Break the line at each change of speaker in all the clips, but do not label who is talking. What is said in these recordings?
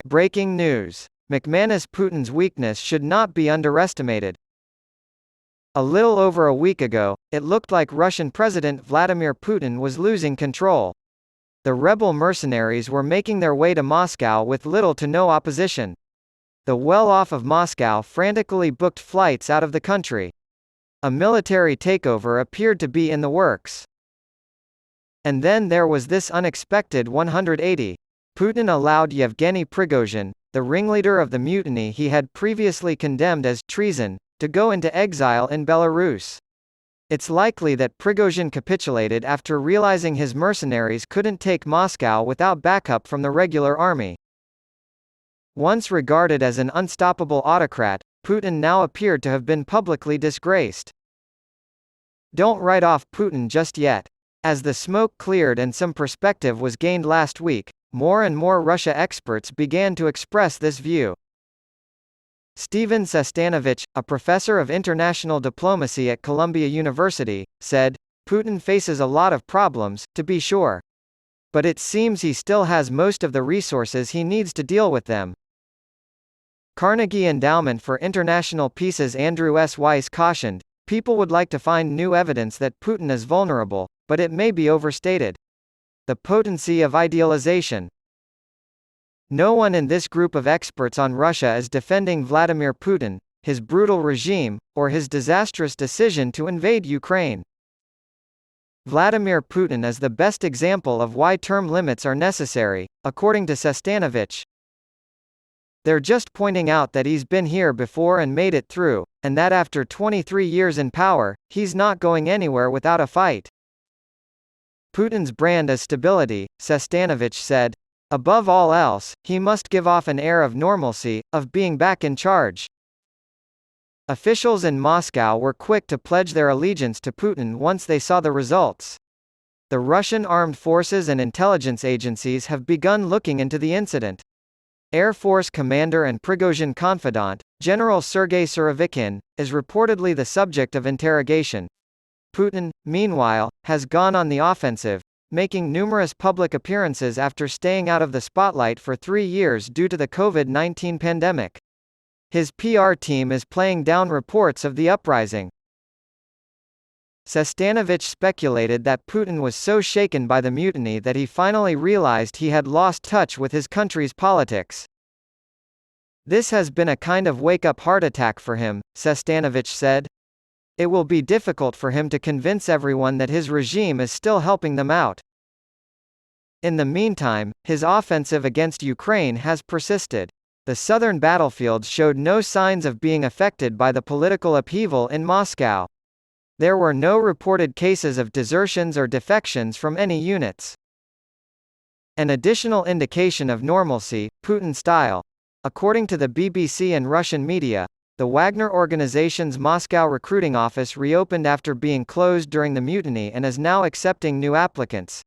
Breaking news. McManus Putin's weakness should not be underestimated. A little over a week ago, it looked like Russian President Vladimir Putin was losing control. The rebel mercenaries were making their way to Moscow with little to no opposition. The well-off of Moscow frantically booked flights out of the country. A military takeover appeared to be in the works. And then there was this unexpected 180. Putin allowed Yevgeny Prigozhin, the ringleader of the mutiny he had previously condemned as treason, to go into exile in Belarus. It's likely that Prigozhin capitulated after realizing his mercenaries couldn't take Moscow without backup from the regular army. Once regarded as an unstoppable autocrat, Putin now appeared to have been publicly disgraced. Don't write off Putin just yet. As the smoke cleared and some perspective was gained last week, more and more Russia experts began to express this view. Steven Sestanovich, a professor of international diplomacy at Columbia University, said, "Putin faces a lot of problems, to be sure. But it seems he still has most of the resources he needs to deal with them." Carnegie Endowment for International Peace's Andrew S. Weiss cautioned, "People would like to find new evidence that Putin is vulnerable, but it may be overstated. The potency of idealization." No one in this group of experts on Russia is defending Vladimir Putin, his brutal regime, or his disastrous decision to invade Ukraine. Vladimir Putin is the best example of why term limits are necessary, according to Sestanovich. They're just pointing out that he's been here before and made it through, and that after 23 years in power, he's not going anywhere without a fight. Putin's brand is stability, Sestanovich said. Above all else, he must give off an air of normalcy, of being back in charge. Officials in Moscow were quick to pledge their allegiance to Putin once they saw the results. The Russian armed forces and intelligence agencies have begun looking into the incident. Air Force commander and Prigozhin confidant, General Sergei Surovikin, is reportedly the subject of interrogation. Putin, meanwhile, has gone on the offensive, making numerous public appearances after staying out of the spotlight for 3 years due to the COVID-19 pandemic. His PR team is playing down reports of the uprising. Sestanovich speculated that Putin was so shaken by the mutiny that he finally realized he had lost touch with his country's politics. This has been a kind of wake-up heart attack for him, Sestanovich said. It will be difficult for him to convince everyone that his regime is still helping them out. In the meantime, his offensive against Ukraine has persisted. The southern battlefields showed no signs of being affected by the political upheaval in Moscow. There were no reported cases of desertions or defections from any units. An additional indication of normalcy, Putin style. According to the BBC and Russian media, the Wagner organization's Moscow recruiting office reopened after being closed during the mutiny and is now accepting new applicants.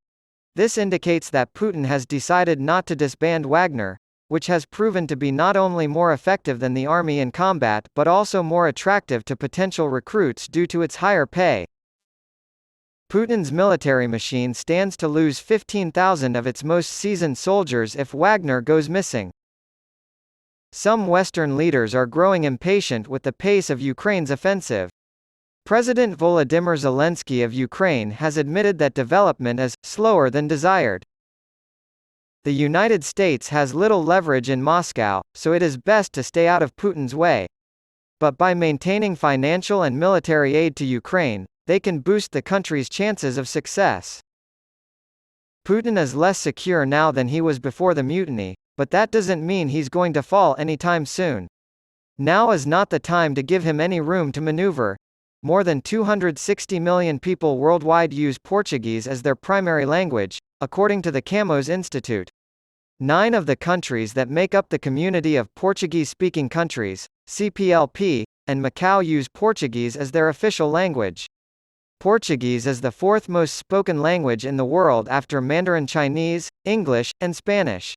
This indicates that Putin has decided not to disband Wagner, which has proven to be not only more effective than the army in combat but also more attractive to potential recruits due to its higher pay. Putin's military machine stands to lose 15,000 of its most seasoned soldiers if Wagner goes missing. Some Western leaders are growing impatient with the pace of Ukraine's offensive. President Volodymyr Zelensky of Ukraine has admitted that development is slower than desired. The United States has little leverage in Moscow, so it is best to stay out of Putin's way. But by maintaining financial and military aid to Ukraine, they can boost the country's chances of success. Putin is less secure now than he was before the mutiny, but that doesn't mean he's going to fall anytime soon. Now is not the time to give him any room to maneuver. More than 260 million people worldwide use Portuguese as their primary language, according to the Camões Institute. 9 of the countries that make up the Community of Portuguese-Speaking Countries, CPLP, and Macau use Portuguese as their official language. Portuguese is the 4th most spoken language in the world after Mandarin Chinese, English, and Spanish.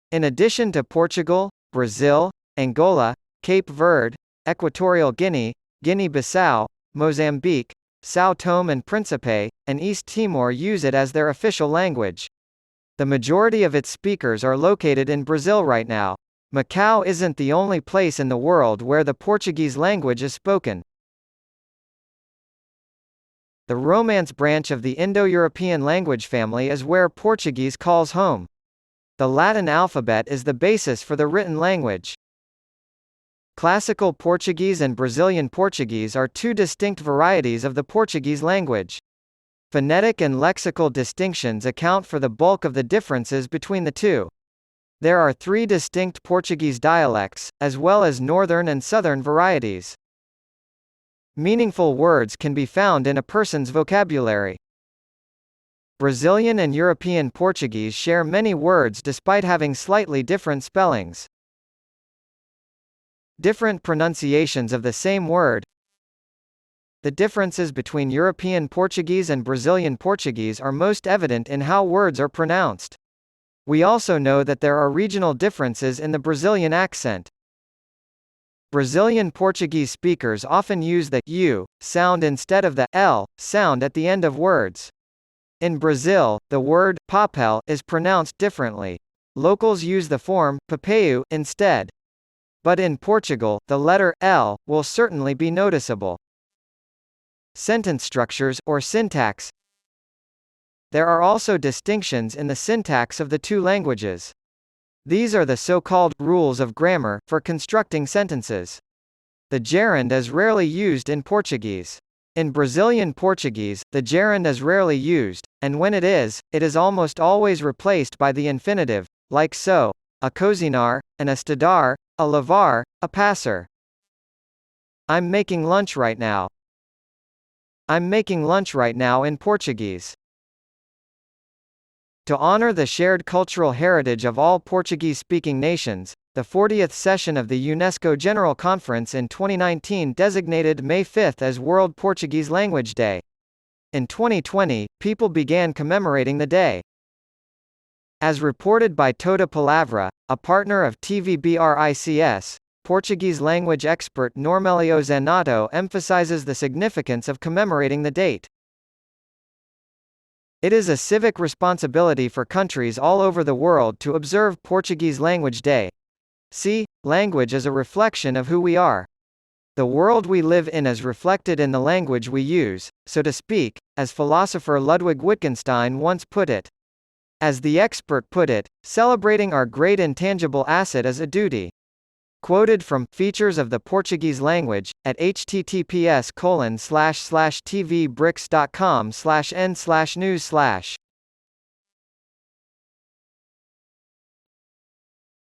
In addition to Portugal, Brazil, Angola, Cape Verde, Equatorial Guinea, Guinea-Bissau, Mozambique, São Tomé and Príncipe, and East Timor use it as their official language. The majority of its speakers are located in Brazil right now. Macau isn't the only place in the world where the Portuguese language is spoken. The Romance branch of the Indo-European language family is where Portuguese calls home. The Latin alphabet is the basis for the written language. Classical Portuguese and Brazilian Portuguese are two distinct varieties of the Portuguese language. Phonetic and lexical distinctions account for the bulk of the differences between the two. There are three distinct Portuguese dialects, as well as northern and southern varieties. Meaningful words can be found in a person's vocabulary. Brazilian and European Portuguese share many words despite having slightly different spellings. Different pronunciations of the same word. The differences between European Portuguese and Brazilian Portuguese are most evident in how words are pronounced. We also know that there are regional differences in the Brazilian accent. Brazilian Portuguese speakers often use the U sound instead of the L sound at the end of words. In Brazil, the word papel is pronounced differently. Locals use the form papel instead. But in Portugal, the letter L will certainly be noticeable. Sentence structures, or syntax. There are also distinctions in the syntax of the two languages. These are the so-called rules of grammar for constructing sentences. The gerund is rarely used in Portuguese. In Brazilian Portuguese, the gerund is rarely used, and when it is almost always replaced by the infinitive, like so: a cozinhar, an estudar, a lavar, a passar. I'm making lunch right now. I'm making lunch right now in Portuguese. To honor the shared cultural heritage of all Portuguese-speaking nations, the 40th session of the UNESCO General Conference in 2019 designated May 5 as World Portuguese Language Day. In 2020, people began commemorating the day. As reported by Toda Palavra, a partner of TVBRICS, Portuguese language expert Normelio Zanato emphasizes the significance of commemorating the date. It is a civic responsibility for countries all over the world to observe Portuguese Language Day. See, language is a reflection of who we are. The world we live in is reflected in the language we use, so to speak, as philosopher Ludwig Wittgenstein once put it. As the expert put it, celebrating our great intangible asset is a duty. Quoted from Features of the Portuguese Language, at https://tvbricks.com/n/news/.